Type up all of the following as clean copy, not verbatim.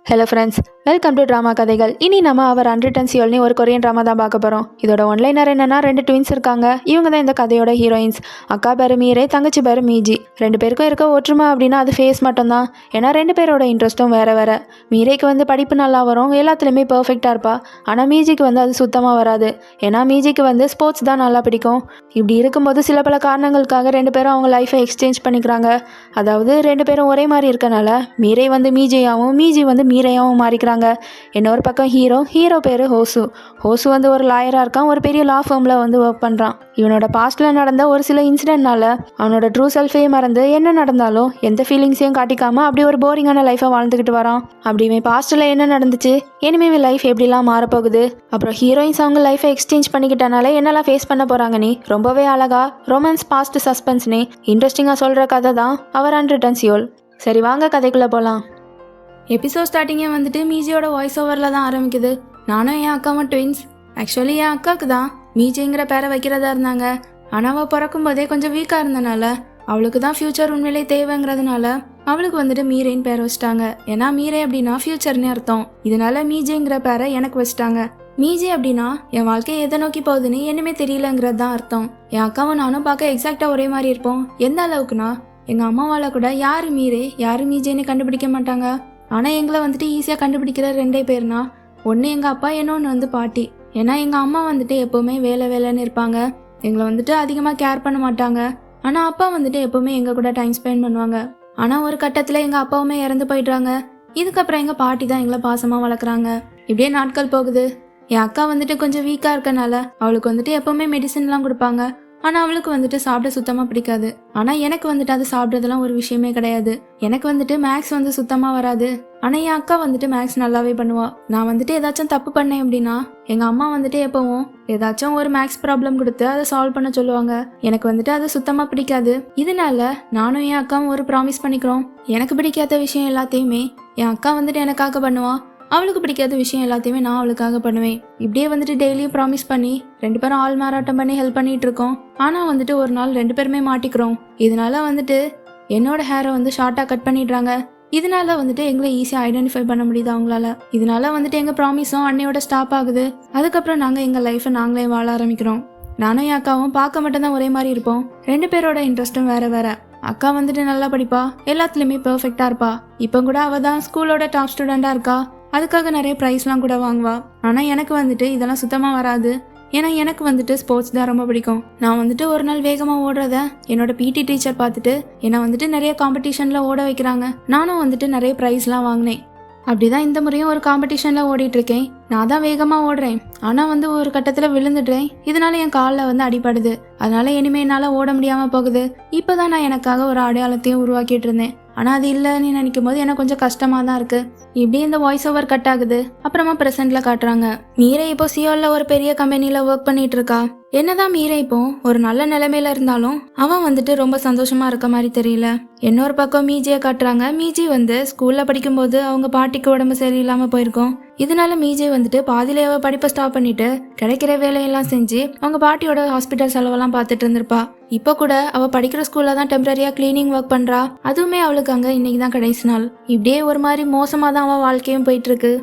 Hello friends, welcome to drama கதைகள். இனி நம்ம அவர் அன்ரிட்டன் சியோல்னு ஒரு கொரியன் ட்ராமா தான் பார்க்க போகிறோம். இதோட ஒன்லைனர் என்னன்னா, 2 ட்வின்ஸ் இருக்காங்க. இவங்க தான் இந்த கதையோட ஹீரோயின்ஸ். அக்கா பேரு மீரே, தங்கச்சி பேரு மீஜி. 2 பேருக்கும் இருக்க ஒற்றுமை அப்படின்னா அது ஃபேஸ் மட்டும்தான். ஏன்னா 2 பேரோட இன்ட்ரெஸ்ட்டும் வேறு வேறு. மீரேக்கு வந்து படிப்பு நல்லா வரும், எல்லாத்துலேயுமே பர்ஃபெக்டாக இருப்பா. ஆனால் மீஜிக்கு வந்து அது சுத்தமாக வராது. ஏன்னா மீஜிக்கு வந்து ஸ்போர்ட்ஸ் தான் நல்லா பிடிக்கும். இப்படி இருக்கும்போது சில பல காரணங்களுக்காக 2 பேரும் அவங்க லைஃப்பை எக்ஸ்சேஞ்ச் பண்ணிக்கிறாங்க. அதாவது 2 பேரும் ஒரே மாதிரி இருக்கனால மீரே வந்து மீஜியாகவும் மீஜி வந்து மீரையாகவும் மாறிக்கிறாங்க. இன்னொரு பக்கம் ஹீரோ பேரு ஹோசு வந்து ஒரு லாயரா இருக்கான். ஒரு பெரிய லா ஃபார்ம்ல வந்து ஒர்க் பண்றான். இவனோட பாஸ்ட்ல நடந்த ஒரு சில இன்சிடென்ட்னால அவனோட ட்ரூ செல்ஃபே மறந்து என்ன நடந்தாலும் எந்த ஃபீலிங்ஸையும் காட்டிக்காம அப்படி ஒரு போரிங்கான லைஃபை வாழ்ந்துக்கிட்டு வரான். அப்படியுமே பாஸ்ட்ல என்ன நடந்துச்சு, இனிமே லைஃப் எப்படிலாம் மாறப்போகுது, அப்புறம் ஹீரோயின்ஸ் அவங்க லைஃபை எக்ஸ்சேஞ்ச் பண்ணிக்கிட்டனால என்னெல்லாம் ஃபேஸ் பண்ண போறாங்க, நீ ரொம்பவே அழகா ரொமான்ஸ் பாஸ்ட் சஸ்பென்ஸ்னே இன்ட்ரெஸ்டிங்கா சொல்ற கதை தான் அவர் அன்ரிட்டன் சியோல். சரி வாங்க கதைக்குள்ள போலாம். எபிசோட் ஸ்டார்டிங்கே வந்துட்டு மீஜியோட வாய்ஸ் ஓவரில் தான் ஆரம்பிக்குது. நானும் என் அக்காவும் ட்வின்ஸ். ஆக்சுவலி என் அக்காவுக்கு தான் மீஜிங்கிற பேரை வைக்கிறதா இருந்தாங்க. ஆனால் அவள் பிறக்கும் போதே கொஞ்சம் வீக்காக இருந்தனால அவளுக்கு தான் ஃப்யூச்சர் உண்மையிலே தேவைங்கிறதுனால அவளுக்கு வந்துட்டு மீரேன்னு பேரை வச்சிட்டாங்க. ஏன்னா மீரே அப்படின்னா ஃப்யூச்சர்னே அர்த்தம். இதனால மீஜிங்கிற பேரை எனக்கு வச்சிட்டாங்க. மீஜி அப்படின்னா என் வாழ்க்கை எதை நோக்கி போகுதுன்னு என்னமே தெரியலங்கிறது தான் அர்த்தம். என் அக்காவும் நானும் பார்க்க எக்ஸாக்டாக ஒரே மாதிரி இருப்போம். எந்த அளவுக்குன்னா எங்கள் அம்மாவால் கூட யார் மீரே யார் மீஜின்னு கண்டுபிடிக்க மாட்டாங்க. ஆனால் எங்களை வந்துட்டு ஈஸியாக கண்டுபிடிக்கிற 2 பேர்னா, ஒன்று எங்கள் அப்பா, இன்னொன்று வந்து பாட்டி. ஏன்னா எங்கள் அம்மா வந்துட்டு எப்போவுமே வேலைன்னு இருப்பாங்க. எங்களை வந்துட்டு அதிகமாக கேர் பண்ண மாட்டாங்க. ஆனால் அப்பா வந்துட்டு எப்போவுமே எங்கள் கூட டைம் ஸ்பெண்ட் பண்ணுவாங்க. ஆனால் ஒரு கட்டத்தில் எங்கள் அப்பாவுமே இறந்து போயிடுறாங்க. இதுக்கப்புறம் எங்கள் பாட்டி தான் எங்களை பாசமாக வளர்க்குறாங்க. இப்படியே நாட்கள் போகுது. என் அக்கா வந்துட்டு கொஞ்சம் வீக்காக இருக்கனால அவளுக்கு வந்துட்டு எப்போவுமே மெடிசன்லாம் கொடுப்பாங்க. ஆனால் அவளுக்கு வந்துட்டு சாப்பிட சுத்தமாக பிடிக்காது. ஆனால் எனக்கு வந்துட்டு அது சாப்பிட்றதுலாம் ஒரு விஷயமே கிடையாது. எனக்கு வந்துட்டு மேக்ஸ் வந்து சுத்தமாக வராது. ஆனால் என் அக்கா வந்துட்டு மேக்ஸ் நல்லாவே பண்ணுவா. நான் வந்துட்டு ஏதாச்சும் தப்பு பண்ணேன் அப்படின்னா எங்கள் அம்மா வந்துட்டு எப்பவும் ஏதாச்சும் ஒரு மேக்ஸ் ப்ராப்ளம் கொடுத்து அதை சால்வ் பண்ண சொல்லுவாங்க. எனக்கு வந்துட்டு அது சுத்தமாக பிடிக்காது. இதனால நானும் என் அக்காவும் ஒரு ப்ராமிஸ் பண்ணிக்கிறோம். எனக்கு பிடிக்காத விஷயம் எல்லாத்தையுமே என் அக்கா வந்துட்டு எனக்காக பண்ணுவா. அவளுக்கு பிடிக்காத விஷயம் எல்லாத்தையுமே நான் அவளுக்காக பண்ணுவேன். இப்படியே வந்துட்டு டெய்லியும் ப்ராமிஸ் பண்ணி 2 பேரும் ஆள் மாறாட்டம் பண்ணி ஹெல்ப் பண்ணிட்டு இருக்கோம். ஆனால் வந்துட்டு ஒரு நாள் 2 பேருமே மாட்டிக்கிறோம். இதனால வந்துட்டு என்னோட ஹேரை வந்து ஷார்ட்டாக கட் பண்ணிடுறாங்க. இதனால வந்துட்டு எங்களை ஈஸியாக ஐடென்டிஃபை பண்ண முடியுது அவங்களால. இதனால வந்துட்டு எங்கள் ப்ராமிஸும் அன்னையோட ஸ்டாப் ஆகுது. அதுக்கப்புறம் நாங்கள் எங்கள் லைஃப்பை நாங்களே வாழ ஆரம்பிக்கிறோம். நானும் என் அக்காவும் பார்க்க மட்டும்தான் ஒரே மாதிரி இருப்போம். 2 பேரோட இன்ட்ரெஸ்ட்டும் வேற வேற. அக்கா வந்துட்டு நல்லா படிப்பா, எல்லாத்துலேயுமே பெர்ஃபெக்டாக இருப்பா. இப்போ கூட அவள் தான் ஸ்கூலோட டாப் ஸ்டூடெண்டாக இருக்கா. அதுக்காக நிறைய ப்ரைஸ்லாம் கூட வாங்குவா. ஆனால் எனக்கு வந்துட்டு இதெல்லாம் சுத்தமாக வராது. ஏன்னா எனக்கு வந்துட்டு ஸ்போர்ட்ஸ் தான் ரொம்ப பிடிக்கும். நான் வந்துட்டு ஒரு நாள் வேகமாக ஓடுறத என்னோட பிடி டீச்சர் பார்த்துட்டு என்னை வந்துட்டு நிறைய காம்படிஷனில் ஓட வைக்கிறாங்க. நானும் வந்துட்டு நிறைய ப்ரைஸ்லாம் வாங்கினேன். அப்படிதான் இந்த முறையும் ஒரு காம்படிஷனில் ஓடிட்டு இருக்கேன். நான் தான் வேகமாக ஓடுறேன். ஆனால் வந்து ஒரு கட்டத்தில் விழுந்துடுறேன். இதனால என் காலில் வந்து அடிபடுது. அதனால இனிமே என்னால் ஓட முடியாமல் போகுது. இப்போ தான் நான் எனக்காக ஒரு அடையாளத்தையும் உருவாக்கிட்டு இருந்தேன். ஆனால் அது இல்லைன்னு நினைக்கும் போது எனக்கு கொஞ்சம் கஷ்டமாக தான் இருக்குது. இப்படியே இந்த வாய்ஸ் ஓவர் கட் ஆகுது. அப்புறமா ப்ரெசென்ட்டில் காட்டுறாங்க. மீரே இப்போ சியோலில் ஒரு பெரிய கம்பெனியில் ஒர்க் பண்ணிட்டு இருக்கா. என்னதான் மீரே இப்போ ஒரு நல்ல நிலைமையில இருந்தாலும் அவன் வந்துட்டு ரொம்ப சந்தோஷமா இருக்க மாதிரி தெரியல. இன்னொரு பக்கம் மீஜியை காட்டுறாங்க. மீஜி வந்து ஸ்கூல்ல படிக்கும்போது அவங்க பாட்டிக்கு உடம்பு சரியில்லாம போயிருக்கும். இதனால மீஜி வந்துட்டு பாதியில அவ படிப்பை ஸ்டாப் பண்ணிட்டு கிடைக்கிற வேலையெல்லாம் செஞ்சு அவங்க பாட்டியோட ஹாஸ்பிட்டல் செலவெல்லாம் பார்த்துட்டு இருந்திருப்பா. இப்போ கூட அவ படிக்கிற ஸ்கூல்ல தான் டெம்பரரியா கிளீனிங் ஒர்க் பண்றா. அதுவுமே அவளுக்கு அங்க இன்னைக்கு தான் கடைசி நாள். இப்படியே ஒரு மாதிரி மோசமா தான் அவன் வாழ்க்கையும் போயிட்டு இருக்கு.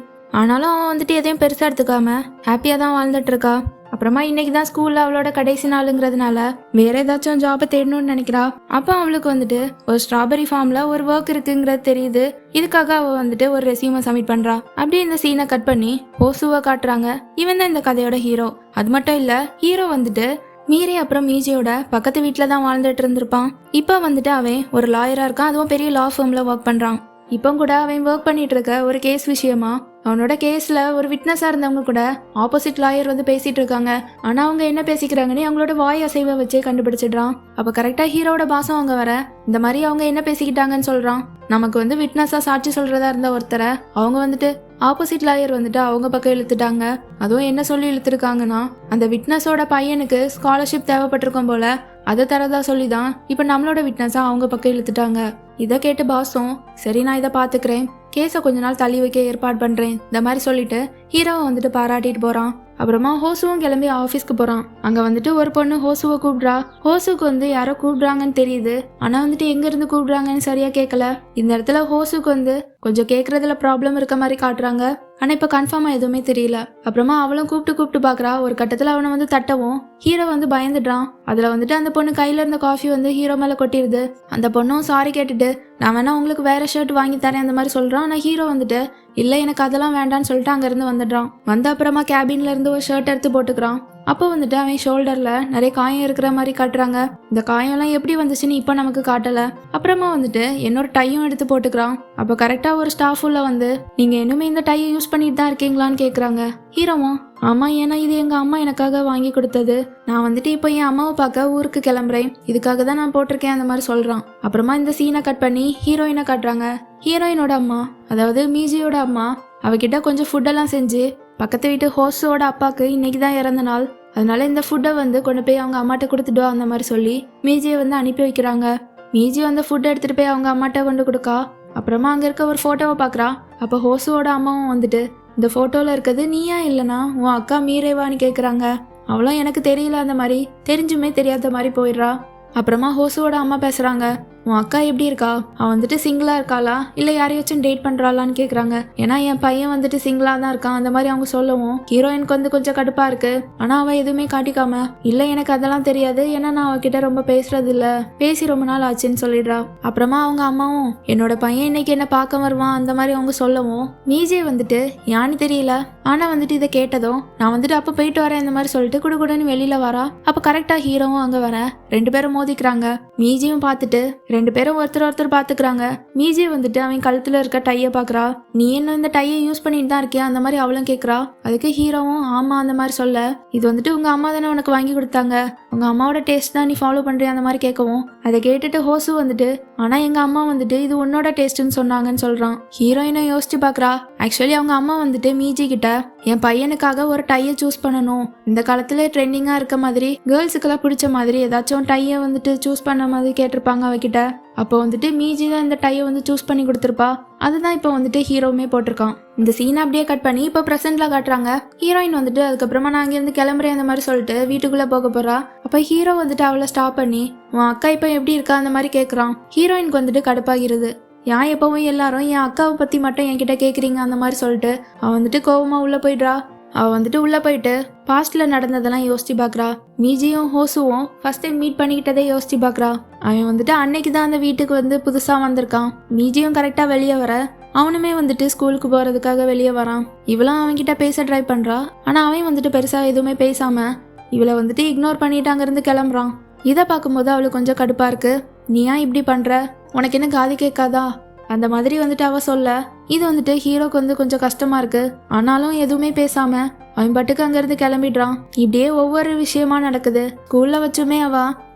ஆனாலும் அவன் வந்துட்டு எதையும் பெருசா எடுத்துக்காம ஹாப்பியா தான் வாழ்ந்துட்டு இருக்கா. அப்புறமா இன்னைக்கு தான் ஸ்கூல்ல அவளோட கடைசி நாளுங்கிறதுனால வேற ஏதாச்சும் ஜாபை தேடணும்னு நினைக்கிறா. அப்போ அவளுக்கு வந்துட்டு ஒரு ஸ்ட்ராபெரி ஃபார்ம்ல ஒரு ஒர்க் இருக்குங்கிறது தெரியுது. இதுக்காக அவ வந்துட்டு ஒரு ரெசியூமை சப்மிட் பண்றா. அப்படியே இந்த சீனை கட் பண்ணி ஹோசுவை காட்டுறாங்க. இவன் தான் இந்த கதையோட ஹீரோ. அது மட்டும் இல்ல, ஹீரோ வந்துட்டு மீரே அப்புறம் மீஜியோட பக்கத்து வீட்டில் தான் வாழ்ந்துட்டு இருந்திருப்பான். இப்போ வந்துட்டு அவன் ஒரு லாயரா இருக்கான். அதுவும் பெரிய லா ஃபார்ம்ல ஒர்க் பண்றான். இப்போ கூட அவன் ஒர்க் பண்ணிட்டு இருக்க ஒரு கேஸ் விஷயமா அவனோட கேஸ்ல ஒரு விட்னஸா இருந்தவங்க கூட ஆப்போசிட் லாயர் வந்து பேசிட்டு இருக்காங்க. ஆனா அவங்க என்ன பேசிக்கிறாங்கன்னு அவங்களோட வாய் அசைவை வச்சே கண்டுபிடிச்சிடுறான். அப்ப கரெக்டா ஹீரோட பாசம் அவங்க வர இந்த மாதிரி அவங்க என்ன பேசிக்கிட்டாங்கன்னு சொல்றான். நமக்கு வந்து விட்னஸா சாட்சி சொல்றதா இருந்த ஒருத்தரை அவங்க வந்துட்டு ஆப்போசிட் லாயர் வந்துட்டு அவங்க பக்கம் இழுத்துட்டாங்க. அதுவும் என்ன சொல்லி இழுத்துருக்காங்கன்னா, அந்த விட்னஸோட பையனுக்கு ஸ்காலர்ஷிப் தேவைப்பட்டிருக்கும் போல, அதை தரதா சொல்லிதான் இப்ப நம்மளோட விட்னஸா அவங்க பக்கம் இழுத்துட்டாங்க. இதை கேட்டு பாஸும் சரி நான் இதை பாத்துக்கிறேன், கேஸை கொஞ்ச நாள் தள்ளி வைக்க ஏற்பாடு பண்றேன் இந்த மாதிரி சொல்லிட்டு ஹீரோவை வந்துட்டு பாராட்டிட்டு போறான். அப்புறமா ஹோசுவும் கிளம்பி ஆஃபீஸ்க்கு போகிறான். அங்கே வந்துட்டு ஒரு பொண்ணு ஹோசுவை கூப்பிட்றா. ஹோசுக்கு வந்து யாரோ கூப்பிட்றாங்கன்னு தெரியுது, ஆனால் வந்துட்டு எங்கேருந்து கூப்பிட்றாங்கன்னு சரியாக கேட்கல. இந்த இடத்துல ஹோசுக்கு வந்து கொஞ்சம் கேட்குறதுல ப்ராப்ளம் இருக்க மாதிரி காட்டுறாங்க. ஆனால் இப்போ கன்ஃபார்மாக எதுவுமே தெரியல. அப்புறமா அவளும் கூப்பிட்டு பார்க்குறா. ஒரு கட்டத்தில் அவனை வந்து தட்டவும் ஹீரோ வந்து பயந்துடுறான். அதில் வந்துட்டு அந்த பொண்ணு கையில் இருந்த காஃபி வந்து ஹீரோ மேலே கொட்டிடுது. அந்த பொண்ணும் சாரி கேட்டுட்டு நான் வேணா உங்களுக்கு வேற ஷர்ட் வாங்கி தரேன் அந்த மாதிரி சொல்கிறான். ஆனால் ஹீரோ வந்துட்டு இல்லை எனக்கு அதெல்லாம் வேண்டான்னு சொல்லிட்டு அங்கேருந்து வந்துடுறான். வந்த அப்புறமா கேபின்ல இருந்து ஒரு ஷர்ட் எடுத்து போட்டுக்கிறான். அப்போ வந்துட்டு அவன் ஷோல்டர்ல நிறைய காயம் இருக்கிற மாதிரி காட்டுறாங்க. இந்த காயம்லாம் எப்படி வந்துச்சுன்னு இப்போ நமக்கு காட்டல. அப்புறமா வந்துட்டு என்னோட டையும் எடுத்து போட்டுக்கிறான். அப்போ கரெக்டா ஒரு ஸ்டாஃப் உள்ள வந்து நீங்க இன்னுமே இந்த டையை யூஸ் பண்ணிட்டு தான் இருக்கீங்களான்னு கேக்குறாங்க. ஹீரோவும் ஆமா, ஏன்னா இது எங்க அம்மா எனக்காக வாங்கி கொடுத்தது. நான் வந்துட்டு இப்போ என் அம்மாவை பார்க்க ஊருக்கு கிளம்புறேன், இதுக்காக தான் நான் போட்டிருக்கேன் அந்த மாதிரி சொல்றான். அப்புறமா இந்த சீனை கட் பண்ணி ஹீரோயினை காட்டுறாங்க. ஹீரோயினோட அம்மா, அதாவது மீஜியோட அம்மா, அவகிட்ட கொஞ்சம் ஃபுட்டெல்லாம் செஞ்சு பக்கத்து வீட்டு ஹோஸோட அப்பாவுக்கு இன்னைக்கு தான் இறந்த நாள், அதனால இந்த ஃபுட்டை வந்து கொண்டு போய் அவங்க அம்மாட்ட கொடுத்துட்டு அந்த மாதிரி சொல்லி மீஜியை வந்து அனுப்பி வைக்கிறாங்க. மீஜி அந்த ஃபுட்டை எடுத்துட்டு போய் அவங்க அம்மாட்ட கொண்டு கொடுக்கா. அப்புறமா அங்கே இருக்க ஒரு ஃபோட்டோவை பார்க்குறா. அப்போ ஹோஸோட அம்மாவும் வந்துட்டு இந்த ஃபோட்டோவில் இருக்கிறது நீயா இல்லைனா உன் அக்கா மீரேவான்னு கேட்குறாங்க. அவளும் எனக்கு தெரியல அந்த மாதிரி, தெரிஞ்சுமே தெரியாத மாதிரி போயிடுறா. அப்புறமா ஹோசுவோட அம்மா பேசுகிறாங்க. உன் அக்கா எப்படி இருக்கா, அவன் வந்துட்டு சிங்கிளாக இருக்காளா இல்லை யாரையாச்சும் டேட் பண்ணுறாளான்னு கேட்குறாங்க. ஏன்னா என் பையன் வந்துட்டு சிங்கிளாக தான் இருக்கான் அந்த மாதிரி அவங்க சொல்லவும் ஹீரோயினுக்கு வந்து கொஞ்சம் கடுப்பாக இருக்கு. ஆனால் அவள் எதுவுமே காட்டிக்காம இல்லை எனக்கு அதெல்லாம் தெரியாது, ஏன்னா நான் அவகிட்ட ரொம்ப பேசுறது இல்லை, பேசி ரொம்ப நாள் ஆச்சுன்னு சொல்லிடுறா. அப்புறமா அவங்க அம்மாவும் என்னோட பையன் இன்னைக்கு என்ன பார்க்க வருவான் அந்த மாதிரி அவங்க சொல்லவும் மீஜே வந்துட்டு யான்னு தெரியல, ஆனால் வந்துட்டு இதை கேட்டதும் நான் வந்துட்டு அப்போ போயிட்டு வரேன் இந்த மாதிரி சொல்லிட்டு குடுகுடுன்னு வெளியில வரா. அப்போ கரெக்டாக ஹீரோவும் அங்கே வர ரெண்டு பேரும் மோதிக்கிறாங்க. மீஜியும் பார்த்துட்டு ரெண்டு பேரும் ஒருத்தர் பாத்துக்கிறாங்க. மீஜி வந்துட்டு அவன் கழுத்துல இருக்க டைய பாக்குறா. நீ என்ன இந்த டைய யூஸ் பண்ணிட்டு தான் இருக்கியா அந்த மாதிரி அவளும் கேக்குறா. அதுக்கு ஹீரோவும் ஆமா அந்த மாதிரி சொல்ல, இது வந்துட்டு உங்க அம்மா தானே உனக்கு வாங்கி கொடுத்தாங்க, உங்க அம்மாவோட டேஸ்ட் தான் நீ ஃபாலோ பண்றியா அந்த மாதிரி கேட்கவும் அதை கேட்டுட்டு ஹோசு வந்துட்டு ஆனா எங்க அம்மா வந்துட்டு இது உன்னோட டேஸ்ட்னு சொன்னாங்கன்னு சொல்றான். ஹீரோயினை யோசிச்சு பாக்குறா. ஆக்சுவலி அவங்க அம்மா வந்துட்டு மீஜி கிட்ட என் பையனுக்காக ஒரு டைய சூஸ் பண்ணணும், இந்த காலத்துல ட்ரெண்டிங்கா இருக்க மாதிரி கேர்ள்ஸுக்கெல்லாம் பிடிச்ச மாதிரி ஏதாச்சும் டைய வந்துட்டு சூஸ் பண்ண மாதிரி கேட்டிருப்பாங்க அவகிட்ட. அப்போ வந்துட்டு மீஜி தான் இந்த டைய வந்து சூஸ் பண்ணி கொடுத்துருப்பா. அதுதான் இப்போ வந்துட்டு ஹீரோவுமே போட்டிருக்கான். இந்த சீனை அப்படியே கட் பண்ணி இப்போ ப்ரெசென்ட்ல காட்டுறாங்க. ஹீரோயின் வந்துட்டு அதுக்கப்புறமா நான் இங்கிருந்து கிளம்புறேன் அந்த மாதிரி சொல்லிட்டு வீட்டுக்குள்ள போக போறா. அப்போ ஹீரோ வந்துட்டு அவளை ஸ்டாப் பண்ணி உன் அக்கா இப்போ எப்படி இருக்கா அந்த மாதிரி கேட்குறான். ஹீரோயினுக்கு வந்துட்டு கடுப்பாகிறது. ஏன் எப்பவும் எல்லாரும் என் அக்காவை பத்தி மட்டும் என்கிட்ட கேட்குறீங்க அந்த மாதிரி சொல்லிட்டு அவன் வந்துட்டு கோவமா உள்ள போயிடுறா. அவள் வந்துட்டு உள்ளே போயிட்டு பாஸ்ட்ல நடந்ததெல்லாம் யோசிச்சு பார்க்குறா. மீஜியும் ஹோசுவும் ஃபர்ஸ்ட் டைம் மீட் பண்ணிக்கிட்டதே யோசிச்சு பார்க்குறா. அவன் வந்துட்டு அன்னைக்கு தான் அந்த வீட்டுக்கு வந்து புதுசாக வந்திருக்கான். மீஜியும் கரெக்டாக வெளியே வர அவனுமே வந்துட்டு ஸ்கூலுக்கு போகிறதுக்காக வெளியே வரான். இவளும் அவன்கிட்ட பேச ட்ரை பண்ணுறா. ஆனால் அவன் வந்துட்டு பெருசாக எதுவுமே பேசாம இவளை வந்துட்டு இக்னோர் பண்ணிட்டு அங்கேருந்து கிளம்புறான். இதை பார்க்கும்போது அவளுக்கு கொஞ்சம் கடுப்பாக இருக்கு. நீ ஏன் இப்படி பண்ணுற, உனக்கு என்ன காது கேட்காதா அந்த மாதிரி வந்துட்டு அவ சொல்ல, இது வந்துட்டு ஹீரோக்கு வந்து கொஞ்சம் கஷ்டமா இருக்கு. ஆனாலும் எதுவுமே பேசாம அவன் பாட்டுக்கு அங்கிருந்து கிளம்பிடுறான். இப்படியே ஒவ்வொரு விஷயமா நடக்குது. ஸ்கூல்ல வச்சுமே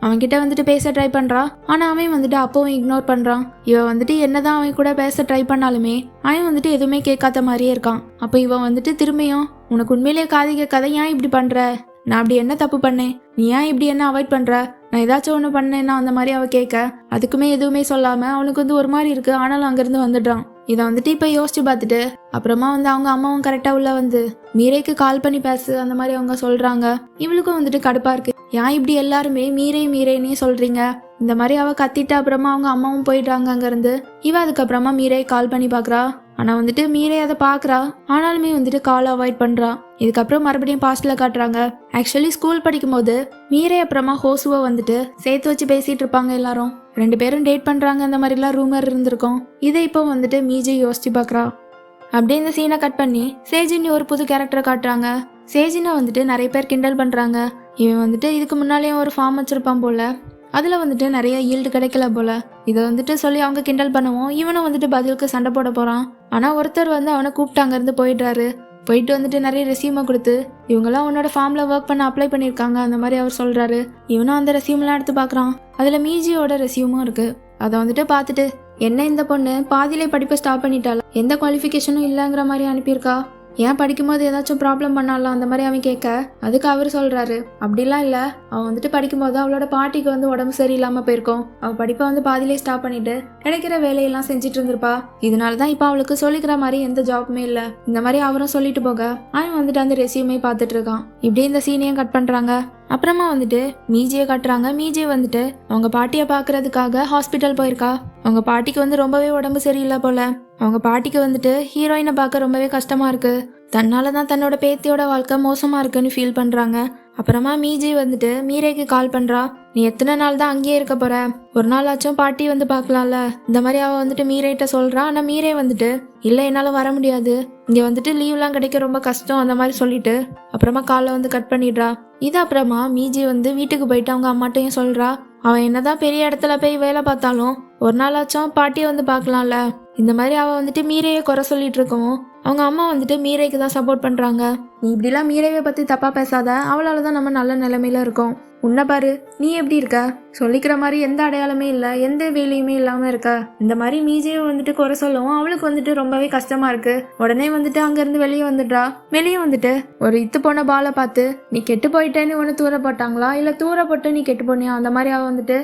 அவன்கிட்ட வந்துட்டு பேச ட்ரை பண்றா. ஆனா அவன் வந்துட்டு அப்பவும் இக்னோர் பண்றான். இவன் வந்துட்டு என்னதான் அவன் கூட பேச ட்ரை பண்ணாலுமே அவன் வந்துட்டு எதுவுமே கேட்காத மாதிரியே இருக்கான். அப்ப இவன் வந்துட்டு திரும்பியும் உனக்கு உண்மையிலேயே காது கேட்காத, ஏன் இப்படி பண்ற, நான் அப்படி என்ன தப்பு பண்ணேன், நீ ஏன் இப்படி என்ன அவாய்ட் பண்ற, நான் ஏதாச்சும் ஒன்று பண்ணேன்னா அந்த மாதிரி அவ கேட்க அதுக்குமே எதுவுமே சொல்லாம அவனுக்கு வந்து ஒரு மாதிரி இருக்கு. ஆனாலும் அங்கிருந்து வந்துடுறான். இதை வந்துட்டு இப்போ யோசிச்சு பார்த்துட்டு அப்புறமா வந்து அவங்க அம்மாவும் கரெக்டாக உள்ள வந்து மீரேக்கு கால் பண்ணி பேசு அந்த மாதிரி அவங்க சொல்றாங்க. இவளுக்கும் வந்துட்டு கடுப்பா இருக்கு. ஏன் இப்படி எல்லாருமே மீரேன்னே சொல்றீங்க இந்த மாதிரி அவ கத்திட்டு அப்புறமா அவங்க அம்மாவும் போயிடுறாங்க அங்கிருந்து. இவ அதுக்கப்புறமா மீரே கால் பண்ணி பாக்குறா. ஆனா வந்துட்டு மீரே அதை பாக்குறா. ஆனாலுமே வந்துட்டு கால் அவாய்ட் பண்றா. இதுக்கப்புறம் மறுபடியும் பாஸ்ட்ல காட்டுறாங்க. ஆக்சுவலி ஸ்கூல் படிக்கும் போது மீரே அப்புறமா ஹோசுவா வந்துட்டு சேர்த்து வச்சு பேசிட்டு இருப்பாங்க. எல்லாரும் ரெண்டு பேரும் டேட் பண்றாங்க அந்த மாதிரிலாம் ரூமர் இருந்திருக்கும். இதை இப்போ வந்துட்டு மீஜி யோசிச்சு பாக்குறா. அப்படியே இந்த சீனை கட் பண்ணி சேஜின்னு ஒரு புது கேரக்டரை காட்டுறாங்க. சேஜினை வந்துட்டு நிறைய பேர் கிண்டல் பண்றாங்க. இவன் வந்துட்டு இதுக்கு முன்னாலேயும் ஒரு ஃபார்ம் வச்சிருப்பான் போல, அதில் வந்துட்டு நிறைய ஈல்டு கிடைக்கல போல. இதை வந்துட்டு சொல்லி அவங்க கிண்டல் பண்ணுவோம். இவனும் வந்துட்டு பதிலுக்கு சண்டை போட போறான். ஆனால் ஒருத்தர் வந்து அவனை கூப்பிட்டு அங்கேருந்து போயிடுறாரு. போயிட்டு வந்துட்டு நிறைய ரெசியூமை கொடுத்து இவங்கெல்லாம் உன்னோட ஃபார்மில் ஒர்க் பண்ண அப்ளை பண்ணியிருக்காங்க அந்த மாதிரி அவர் சொல்கிறாரு. இவனும் அந்த ரெசியூம்லாம் எடுத்து பார்க்குறான். அதில் மீஜியோட ரெசியூமும் இருக்குது. அதை வந்துட்டு பார்த்துட்டு என்ன இந்த பொண்ணு பாதியிலே படிப்பை ஸ்டாப் பண்ணிட்டாளா, எந்த குவாலிஃபிகேஷனும் இல்லைங்கிற மாதிரி அனுப்பியிருக்கா, ஏன் படிக்கும்போது ஏதாச்சும் ப்ராப்ளம் பண்ணாலாம் அந்த மாதிரி அவன் கேட்க அதுக்கு அவர் சொல்கிறாரு, அப்படிலாம் இல்லை, அவன் வந்துட்டு படிக்கும்போது அவளோட பாட்டிக்கு வந்து உடம்பு சரியில்லாமல் போயிருக்கோம். அவள் படிப்பை வந்து பாதியிலே ஸ்டாப் பண்ணிட்டு கிடைக்கிற வேலையெல்லாம் செஞ்சுட்டு இருந்திருப்பா. இதனால தான் இப்போ அவளுக்கு சொல்லிக்கிற மாதிரி எந்த ஜாப்புமே இல்லை. இந்த மாதிரி அவரும் சொல்லிட்டு போக அவன் வந்துட்டு அந்த ரெசியூமே பார்த்துட்டு இருக்கான். இப்படியே இந்த சீனையும் கட் பண்ணுறாங்க. அப்புறமா வந்துட்டு மீஜியை கட்டுறாங்க. மீஜியை வந்துட்டு அவங்க பாட்டியை பார்க்கறதுக்காக ஹாஸ்பிட்டல் போயிருக்கா. அவங்க பாட்டிக்கு வந்து ரொம்பவே உடம்பு சரியில்லை போல. அவங்க பாட்டிக்கு வந்துட்டு ஹீரோயினை பார்க்க ரொம்பவே கஷ்டமா இருக்கு. தன்னால தான் தன்னோட பேத்தியோட வாழ்க்கை மோசமா இருக்குன்னு ஃபீல் பண்றாங்க. அப்புறமா மீஜி வந்துட்டு மீரேக்கு கால் பண்றா. நீ எத்தனை நாள் தான் அங்கேயே இருக்க போற, ஒரு நாள் ஆச்சும் பாட்டி வந்து பார்க்கலாம்ல. இந்த மாதிரி அவ வந்துட்டு மீரேட்ட சொல்றா. ஆனா மீரே வந்துட்டு இல்லை, என்னால வர முடியாது, இங்க வந்துட்டு லீவ்லாம் கிடைக்க ரொம்ப கஷ்டம் அந்த மாதிரி சொல்லிட்டு அப்புறமா காலை வந்து கட் பண்ணிடுறா. இது அப்புறமா மீஜி வந்து வீட்டுக்கு போயிட்டு அவங்க அம்மாட்டையும் சொல்றா. அவன் என்னதான் பெரிய இடத்துல போய் வேலை பார்த்தாலும் ஒரு நாளாச்சும் பாட்டியை வந்து பார்க்கலாம்ல. இந்த மாதிரி அவள் வந்துட்டு மீரையை குறை சொல்லிட்டு இருக்கவும் அவங்க அம்மா வந்துட்டு மீரைக்கு தான் சப்போர்ட் பண்ணுறாங்க. நீ இப்படிலாம் மீரையை பற்றி தப்பாக பேசாத, அவளால் தான் நம்ம நல்ல நிலைமையில இருக்கோம். உன்னை பாரு, நீ எப்படி இருக்க, சொல்லிக்கிற மாதிரி எந்த அடையாளமே இல்லை, எந்த வேலையுமே இல்லாமல் இருக்க. இந்த மாதிரி மீஜையை வந்துட்டு குறை சொல்லவும் அவளுக்கு வந்துட்டு ரொம்பவே கஷ்டமா இருக்கு. உடனே வந்துட்டு அங்கேருந்து வெளியே வந்துடுறா. வெளியே வந்துட்டு ஒரு இத்து போன பாலை பார்த்து, நீ கெட்டு போயிட்டேன்னு ஒன்று தூர போட்டாங்களா, இல்லை தூர போட்டு நீ கெட்டு போனியா, அந்த மாதிரி அவள் வந்துட்டு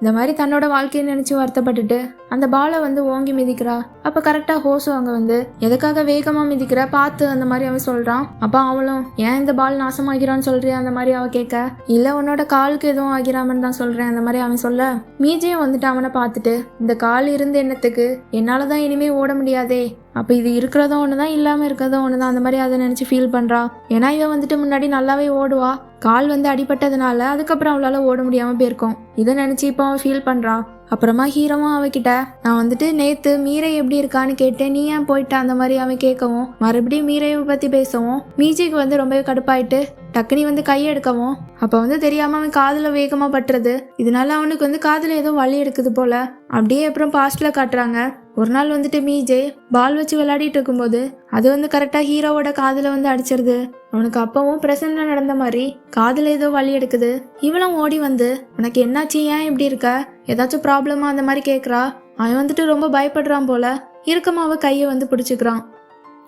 இந்த மாதிரி தன்னோட வாழ்க்கையை நினைச்சு வருத்தப்பட்டுட்டு அந்த பாலை வந்து ஓங்கி மிதிக்கிறா. அப்ப கரெக்டா ஹோசு அங்க வந்து எதுக்காக வேகமா மிதிக்கிற பார்த்து அந்த மாதிரி அவன் சொல்றான். அப்ப அவளும் ஏன் இந்த பால் நாசமாகிறான்னு சொல்றியா அந்த மாதிரி அவ கேட்க, இல்ல உன்னோட காலுக்கு எதுவும் ஆகிறாமன்னு தான் சொல்றேன் அந்த மாதிரி அவன் சொல்ல, மீஜியும் வந்துட்டு அவனை பார்த்துட்டு இந்த கால் இருந்து என்னத்துக்கு, என்னாலதான் இனிமே ஓட முடியாதே, அப்போ இது இருக்கிறதும் ஒன்று தான், இல்லாமல் இருக்கிறதும் ஒன்று தான் அந்த மாதிரி அதை நினச்சி ஃபீல் பண்ணுறா. ஏன்னா இவன் வந்துட்டு முன்னாடி நல்லாவே ஓடுவா, கால் வந்து அடிபட்டதுனால அதுக்கப்புறம் அவளால் ஓட முடியாமல் போயிருக்கோம். இதை நினச்சி இப்போ அவன் ஃபீல் பண்ணுறான். அப்புறமா ஹீரோவும் அவகிட்ட நான் வந்துட்டு நேற்று மீரை எப்படி இருக்கான்னு கேட்டேன், நீ ஏன் போயிட்ட அந்த மாதிரி அவன் கேட்கவும் மறுபடியும் மீரையை பற்றி பேசவும் மீஜிக்கு வந்து ரொம்பவே கடுப்பாயிட்டு டக்குனி வந்து கையெடுக்கவும் அப்போ வந்து தெரியாமல் அவன் காதில் வேகமாக பட்டுறது. இதனால அவனுக்கு வந்து காதில் ஏதோ வலி எடுக்குது போல. அப்படியே அப்புறம் பாஸ்டில் காட்டுறாங்க. ஒரு நாள் வந்துட்டு மீஜே பால் வச்சு விளையாடிட்டு இருக்கும்போது அது வந்து கரெக்டாக ஹீரோவோட காதில் வந்து அடிச்சிருது. அவனுக்கு அப்பவும் பிரசன்ட்ல நடந்த மாதிரி காதில் ஏதோ வலி எடுக்குது. இவளும் ஓடி வந்து உனக்கு என்னாச்சு, ஏன் இப்படி இருக்க, ஏதாச்சும் ப்ராப்ளமா அந்த மாதிரி கேட்குறா. அவன் வந்துட்டு ரொம்ப பயப்படுறான் போல. இறுக்கமாவ கையை வந்து பிடிச்சிக்கிறான்.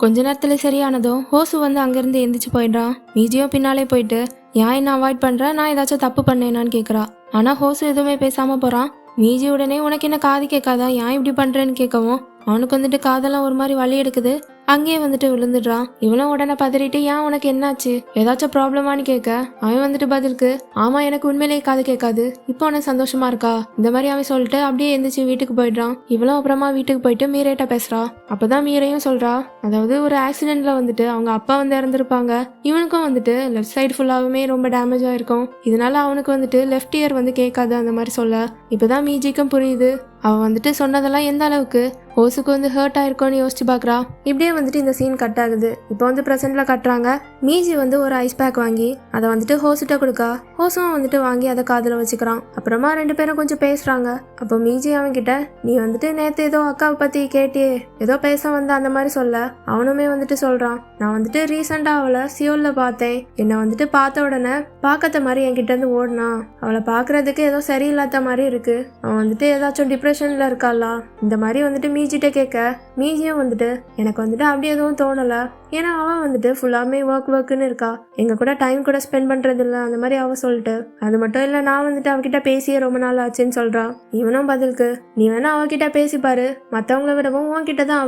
கொஞ்ச நேரத்தில் சரியானதும் ஹோசு வந்து அங்கேருந்து எந்திரிச்சு போயிடுறான். மீஜியும் பின்னாலே போயிட்டு ஏன் என்ன அவாய்ட் பண்ணுறேன், நான் ஏதாச்சும் தப்பு பண்ணேனான்னு கேட்குறா. ஆனால் ஹோசு எதுவுமே பேசாமல் போகிறான். மீஜி உடனே உனக்கு என்ன காது கேட்காதா, ஏன் இப்படி பண்ணுறேன்னு கேட்கவும் அவனுக்கு வந்துட்டு காதெல்லாம் ஒரு மாதிரி வலி எடுக்குது. அங்கேயே வந்துட்டு விழுந்துடுறான். இவனும் உடனே பதறிட்டு ஏன் உனக்கு என்னாச்சு, ஏதாச்சும் ப்ராப்ளமானு கேட்க அவன் வந்துட்டு பதிலுக்கு ஆமா எனக்கு உண்மையிலேயே காது கேட்காது, இப்போ உனக்கு சந்தோஷமா இருக்கா இந்த மாதிரி அவன் சொல்லிட்டு அப்படியே எந்திரிச்சு வீட்டுக்கு போயிடுறான். இவளும் அப்புறமா வீட்டுக்கு போயிட்டு மீரேட்ட பேசுறா. அப்பதான் மீரையும் சொல்றா, அதாவது ஒரு ஆக்சிடென்ட்ல வந்துட்டு அவங்க அப்பா வந்து இறந்துருப்பாங்க. இவனுக்கும் வந்துட்டு லெஃப்ட் சைடு ஃபுல்லாவுமே ரொம்ப டேமேஜ் ஆயிருக்கும். இதனால அவனுக்கு வந்துட்டு லெஃப்ட் இயர் வந்து கேட்காது அந்த மாதிரி சொல்ல இப்பதான் மீஜிக்கும் புரியுது அவன் வந்துட்டு சொன்னதெல்லாம் எந்த அளவுக்கு ஹோசுக்கு வந்து ஹர்ட் ஆயிருக்கோன்னு யோசிச்சு பாக்குறா. இப்படியே வந்துட்டு இந்த சீன் கட் ஆகுது. இப்போ வந்து ப்ரெசென்ட்ல கட்டுறாங்க. மீஜி வந்து ஒரு ஐஸ் பேக் வாங்கி அதை வந்துட்டு ஹோசுட்ட கொடுக்கா. ஹோசும் வந்துட்டு வாங்கி அதை காதுல வச்சுக்கிறான். அப்புறமா ரெண்டு பேரும் கொஞ்சம் பேசுறாங்க. அப்போ மீஜி அவன் கிட்ட நீ வந்துட்டு நேத்து ஏதோ அக்காவை பத்தி கேட்டியே, ஏதோ பேச வந்த அந்த மாதிரி சொல்ல அவனுமே வந்துட்டு சொல்றான், நான் வந்துட்டு ரீசெண்டா அவளை சியோல்ல பார்த்தேன், என்னை வந்துட்டு பார்த்த உடனே பார்க்காத மாதிரி என்கிட்ட இருந்து ஓடுனா, அவளை பாக்குறதுக்கு ஏதோ சரியில்லாத மாதிரி இருக்கு, அவன் வந்துட்டு ஏதாச்சும் டிப்ரெஷன்ல இருக்காளா இந்த மாதிரி வந்துட்டு மீஜிட்ட கேட்க மீஜியும் வந்துட்டு எனக்கு வந்துட்டு அப்படி எதுவும் தோணல, ஏன்னா அவன் வந்துட்டு ஃபுல்லாமே ஒர்க்குன்னு இருக்கா, எங்க கூட டைம் கூட ஸ்பெண்ட் பண்றது இல்லை அந்த மாதிரி அவ சொல்லிட்டு அது மட்டும் இல்லை நான் வந்துட்டு அவகிட்ட பேசியே ரொம்ப நாள் ஆச்சுன்னு சொல்றா. இவனும் பதிலுக்கு நீ வேணா அவகிட்ட பேசிப்பாரு, மற்றவங்கள விடவும் உன்கிட்ட தான்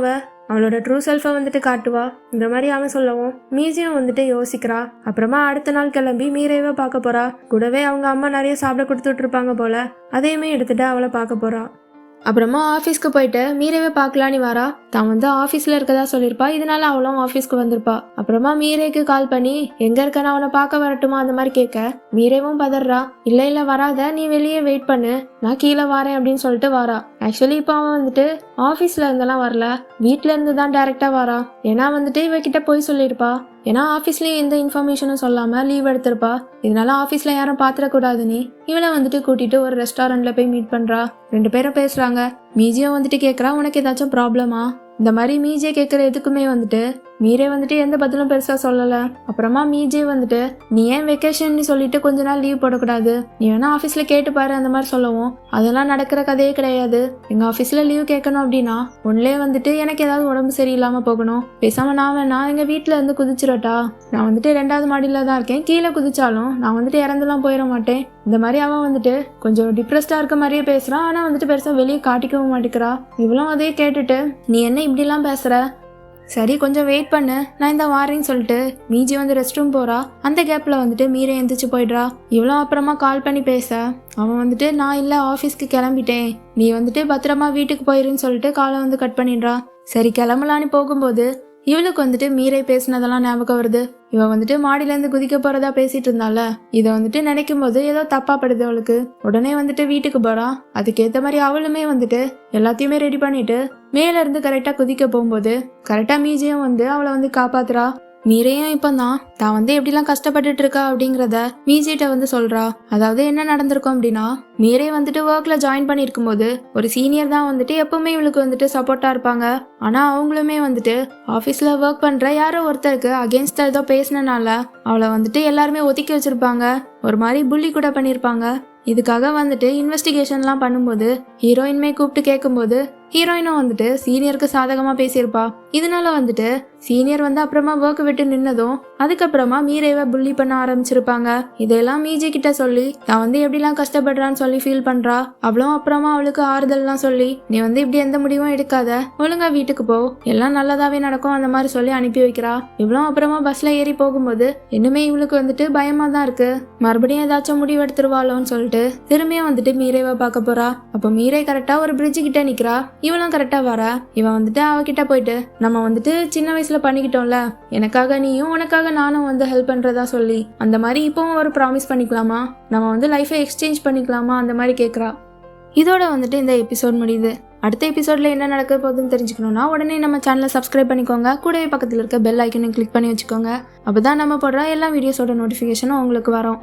அவளோட ட்ரூ செல்ஃபை வந்துட்டு காட்டுவா இந்த மாதிரி அவன் சொல்லவும் மீஜியும் வந்துட்டு யோசிக்கிறா. அப்புறமா அடுத்த நாள் கிளம்பி மீரையவே பார்க்க போறா. கூடவே அவங்க அம்மா நிறைய சாப்பிட கொடுத்துட்டு இருப்பாங்க போல, அதையுமே எடுத்துட்டு அவளை பார்க்க போறா. அப்புறமா ஆஃபீஸ்க்கு போயிட்டு மீரேவை பார்க்கலான்னு வரா. தான் வந்து ஆஃபீஸில் இருக்கதா சொல்லியிருப்பா. இதனால அவளும் ஆஃபீஸ்க்கு வந்திருப்பா. அப்புறமா மீரேக்கு கால் பண்ணி எங்கே இருக்கன்னு அவனை பார்க்க வரட்டுமா அந்த மாதிரி கேட்க மீரேவும் பதறா. இல்லை வராத, நீ வெளியே வெயிட் பண்ணு, நான் கீழே வரேன் அப்படின்னு சொல்லிட்டு வாரா. ஆக்சுவலி இப்போ அவன் வந்துட்டு ஆஃபீஸில் இருந்தெல்லாம் வரல, வீட்டில இருந்து தான் டைரெக்டாக வாரா. ஏன்னா வந்துட்டு இவகிட்ட போய் சொல்லியிருப்பா, ஏன்னா ஆஃபீஸ்லேயும் எந்த இன்ஃபர்மேஷனும் சொல்லாமல் லீவ் எடுத்திருப்பா. இதனால ஆஃபீஸில் யாரும் பார்த்துடக்கூடாதுன்னு இவளை வந்துட்டு கூட்டிட்டு ஒரு ரெஸ்டாரண்ட்ல போய் மீட் பண்ணுறா. ரெண்டு பேரும் பேசுகிறாங்க. மீஜியும் வந்துட்டு கேட்குறா உனக்கு ஏதாச்சும் ப்ராப்ளமா இந்த மாதிரி. மீஜியை கேட்குற எதுக்குமே வந்துட்டு மீரே வந்துட்டு எந்த பதிலும் பெருசாக சொல்லலை. அப்புறமா மீஜே வந்துட்டு நீ ஏன் வெக்கேஷன் சொல்லிட்டு கொஞ்ச நாள் லீவ் போடக்கூடாது, நீ வேணா ஆஃபீஸில் கேட்டுப்பாரு அந்த மாதிரி சொல்லவும், அதெல்லாம் நடக்கிற கதையே கிடையாது. எங்கள் ஆஃபீஸில் லீவ் கேட்கணும் அப்படின்னா ஒன்லே வந்துட்டு எனக்கு ஏதாவது உடம்பு சரியில்லாமல் போகணும், பேசாமல் நான் வேணா எங்கள் வீட்டில் இருந்து குதிச்சிடட்டா, நான் வந்துட்டு 2வது மாடியில் தான் இருக்கேன், கீழே குதிச்சாலும் நான் வந்துட்டு இறந்துலாம் போயிட மாட்டேன். இந்த மாதிரி அவன் வந்துட்டு கொஞ்சம் டிப்ரெஸ்டாக இருக்க மாதிரியே பேசுகிறான். ஆனால் வந்துட்டு பெருசாக வெளியே காட்டிக்கவும் மாட்டேங்கிறா. இவ்வளோ அதே கேட்டுட்டு நீ என்ன இப்படிலாம் பேசுகிற, சரி கொஞ்சம் வெயிட் பண்ணு, நான் இந்த வாரேன்னு சொல்லிட்டு மீஜி வந்து ரெஸ்ட் ரூம் போகிறா. அந்த கேப்பில் வந்துட்டு மீரே எந்திரிச்சு போயிடுறா. இவ்வளோ அப்புறமா கால் பண்ணி பேச அவன் வந்துட்டு நான் இல்லை ஆஃபீஸ்க்கு கிளம்பிட்டேன், நீ வந்துட்டு பத்திரமா வீட்டுக்கு போயிருன்னு சொல்லிட்டு காலை வந்து கட் பண்ணிடுறா. சரி கிளம்பலான்னு போகும்போது இவளுக்கு வந்துட்டு மீரை பேசினதெல்லாம் ஞாபகம் வருது. இவன் வந்துட்டு மாடியிலேருந்து குதிக்க போறதா பேசிட்டு இருந்தால, இதை வந்துட்டு நினைக்கும் போது ஏதோ தப்பா படுது அவளுக்கு. உடனே வந்துட்டு வீட்டுக்கு போறா. அதுக்கேற்ற மாதிரி அவளுமே வந்துட்டு எல்லாத்தையுமே ரெடி பண்ணிட்டு மேல இருந்து கரெக்டா குதிக்க போகும்போது கரெக்டா மீஜையும் வந்து அவளை வந்து காப்பாத்துறா. மீரையும் இப்போதான் தான் வந்து எப்படிலாம் கஷ்டப்பட்டுட்டு இருக்கா அப்படிங்கிறத மீஜிட்ட வந்து சொல்றா. அதாவது என்ன நடந்திருக்கும் அப்படின்னா, மீரே வந்துட்டு ஒர்க்ல ஜாயின் பண்ணியிருக்கும் போது ஒரு சீனியர் தான் வந்துட்டு எப்பவுமே இவளுக்கு வந்துட்டு சப்போர்ட்டா இருப்பாங்க. ஆனா அவங்களுமே வந்துட்டு ஆஃபீஸ்ல ஒர்க் பண்ற யாரோ ஒருத்தருக்கு அகேன்ஸ்டா ஏதோ பேசினனால அவளை வந்துட்டு எல்லாருமே ஒதுக்கி வச்சிருப்பாங்க, ஒரு மாதிரி புள்ளி கூட பண்ணியிருப்பாங்க. இதுக்காக வந்துட்டு இன்வெஸ்டிகேஷன்லாம் பண்ணும்போது ஹீரோயின்மே கூப்பிட்டு கேட்கும்போது ஹீரோயினும் வந்துட்டு சீனியருக்கு சாதகமாக பேசியிருப்பா. இதனால வந்துட்டு சீனியர் வந்து அப்புறமா ஒர்க் விட்டு நின்னதும் அதுக்கப்புறமா மீரேவை புள்ளி பண்ண ஆரம்பிச்சிருப்பாங்க. இதெல்லாம் மீஜி கிட்ட சொல்லி தான் வந்து எப்படிலாம் கஷ்டப்படுறான்னு சொல்லி ஃபீல் பண்றா. அவளும் அப்புறமா அவளுக்கு ஆறுதல்லாம் சொல்லி நீ வந்து இப்படி எந்த முடிவும் எடுக்காத, ஒழுங்கா வீட்டுக்கு போ, எல்லாம் நல்லதாவே நடக்கும் அந்த மாதிரி சொல்லி அனுப்பி வைக்கிறா. இவ்வளோ அப்புறமா பஸ்ல ஏறி போகும்போது இன்னுமே இவளுக்கு வந்துட்டு பயமா தான் இருக்கு, மறுபடியும் ஏதாச்சும் முடிவு எடுத்துருவாளோன்னு சொல்லிட்டு திரும்பியும் வந்துட்டு மீரேவை பார்க்க போறா. அப்போ மீரே கரெக்டா ஒரு பிரிட்ஜு கிட்ட நிக்கிறா. இவளும் கரெக்டா வரா. இவன் வந்துட்டு அவகிட்ட போயிட்டு நம்ம வந்துட்டு சின்ன வயசுல பண்ணிக்கிட்டோம்ல, எனக்காக நீயும் உனக்காக நானும் வந்து ஹெல்ப் பண்றதா சொல்லி அந்த மாதிரி இப்பவும் ஒரு ப்ராமிஸ் பண்ணிக்கலாமா, நம்ம வந்து லைஃபை எக்ஸ்சேஞ்ச் பண்ணிக்கலாமா அந்த மாதிரி கேட்குறா. இதோட வந்துட்டு இந்த எபிசோட் முடியுது. அடுத்த எபிசோட்ல என்ன நடக்க போகுதுன்னு தெரிஞ்சுக்கணும்னா உடனே நம்ம சேனலை சப்ஸ்கிரைப் பண்ணிக்கோங்க. கூடவே பக்கத்தில் இருக்க பெல் ஐக்கனை கிளிக் பண்ணி வச்சுக்கோங்க. அப்போதான் நம்ம போடுற எல்லா வீடியோஸோட நோட்டிஃபிகேஷனும் உங்களுக்கு வரும்.